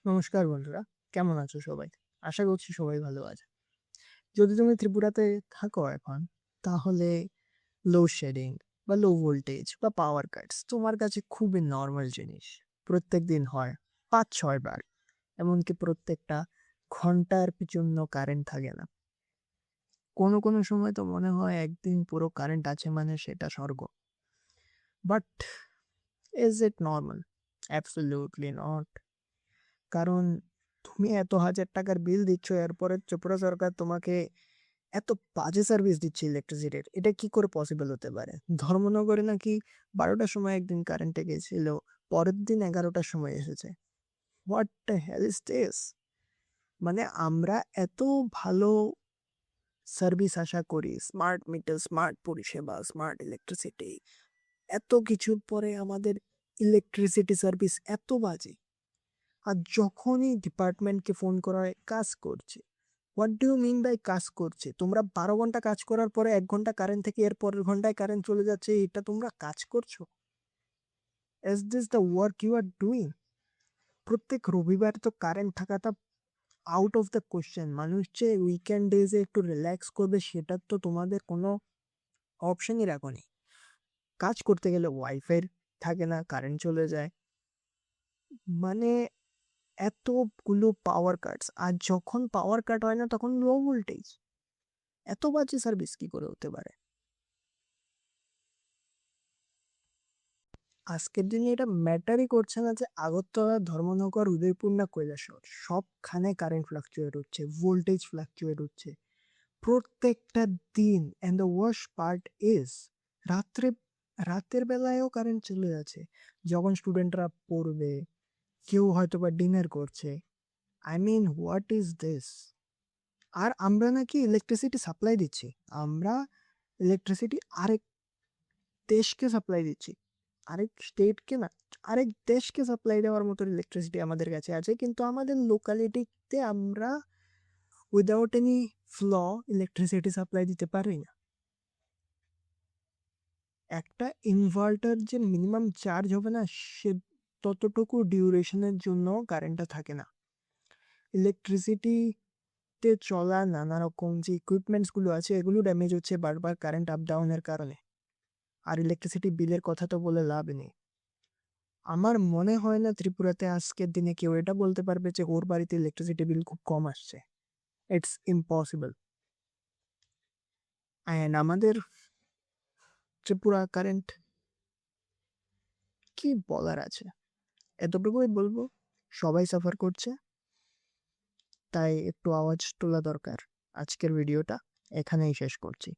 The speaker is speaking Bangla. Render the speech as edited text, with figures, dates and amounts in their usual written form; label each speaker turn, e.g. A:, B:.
A: নমস্কার বন্ধুরা, কেমন আছো সবাই? আশা করছি সবাই ভালো আছে। যদি তুমি ত্রিপুরাতে থাকো এখন, তাহলে লোডশেডিং বা লো ভোল্টেজ বা পাওয়ার কাটস তোমার কাছে খুবই নরমাল জিনিস। প্রত্যেকদিন হয় ৫-৬ বার। এমনকি প্রত্যেকটা ঘন্টার জন্য কারেন্ট থাকে না। কোনো সময় তো মনে হয় একদিন পুরো কারেন্ট আছে মানে সেটা স্বর্গ। But is it normal? Absolutely not. কারণ তুমি এত হাজার টাকার বিল দিচ্ছ, এরপরে ত্রিপুরা সরকার তোমাকে এত বাজে সার্ভিস দিচ্ছে ইলেকট্রিসিটির। এটা কি করে পসিবল হতে পারে? ধর্মনগরে নাকি ১২টার সময় একদিন কারেন্টে গেছিল, পরের দিন ১১টার সময় এসেছে। What the hell is this? মানে আমরা এত ভালো সার্ভিস আশা করি, স্মার্ট মিটার, স্মার্ট পরিষেবা, স্মার্ট ইলেকট্রিসিটি, এত কিছুর পরে আমাদের ইলেকট্রিসিটি সার্ভিস এত বাজে। আর যখনই ডিপার্টমেন্টকে ফোন করা হয়, কাজ করছে। What do you mean by কাজ করছে? তোমরা ১২ ঘন্টা কাজ করার পরে ১ ঘন্টা কারেন্ট থেকে এর পরের ঘন্টায় কারেন্ট চলে যাচ্ছে, এটা তোমরা কাজ করছো? Is this the work you are doing? প্রত্যেক রবিবার তো কারেন্ট থাকাটা আউট অফ দ্য কোশ্চেন। মানুষ যে উইকেন্ড ডেজে একটু রিল্যাক্স করবে, সেটার তো তোমাদের কোনো অপশনই রাখোনি। কাজ করতে গেলে ওয়াইফাই থাকে না, কারেন্ট চলে যায়। মানে এতগুলো পাওয়ার কাটস, আর যখন পাওয়ার কাট হয় না তখন লো ভোল্টেজ। এত বাজে সার্ভিস কি করে হতে পারে? আজকের দিনে এটা ম্যাটারই করছে না যে আগরতলা, ধর্মনগর, উদয়পুর না কৈলাসহর, সবখানে কারেন্ট ফ্লাকচুয়েট হচ্ছে, ভোল্টেজ ফ্লাকচুয়েট হচ্ছে প্রত্যেকটা দিন। And the worst part is রাত্রে রাতের বেলায়ও কারেন্ট চলে যাচ্ছে যখন স্টুডেন্টরা পড়বে, কেউ হয়তো বা ডিনার করছে। I mean, what is this? আর আমরা নাকি ইলেকট্রিসিটি সাপ্লাই দিচ্ছি। আমরা ইলেকট্রিসিটি আরেক দেশকে সাপ্লাই দিচ্ছি, আরেক স্টেটকে না, আরেক দেশকে সাপ্লাই দেওয়ার মতো ইলেকট্রিসিটি আমাদের কাছে আছে, কিন্তু আমাদের লোকালিটিতে আমরা without any flaw electricity supply দিতে পারি না। একটা ইনভার্টার যে মিনিমাম চার্জ হবে না, সে ততটুকু ডিউরেশনের জন্য কারেন্টটা থাকে না। ইলেকট্রিসিটিতে চলা নানা রকম যে ইকুইপমেন্টসগুলো আছে, এগুলো ড্যামেজ হচ্ছে বারবার কারেন্ট আপ ডাউনের কারণে। আর ইলেকট্রিসিটি বিলের কথা তো বলে লাভ নেই। আমার মনে হয় না ত্রিপুরাতে আজকের দিনে কেউ এটা বলতে পারবে যে ওর বাড়িতে ইলেকট্রিসিটি বিল খুব কম আসছে। It's impossible. অ্যান্ড আমাদের ত্রিপুরা কারেন্ট, কি বলার আছে? এতটুকুই বলবো, সবাই সাফার করছে, তাই একটু আওয়াজ তোলা দরকার। আজকের ভিডিওটা এখানেই শেষ করছি।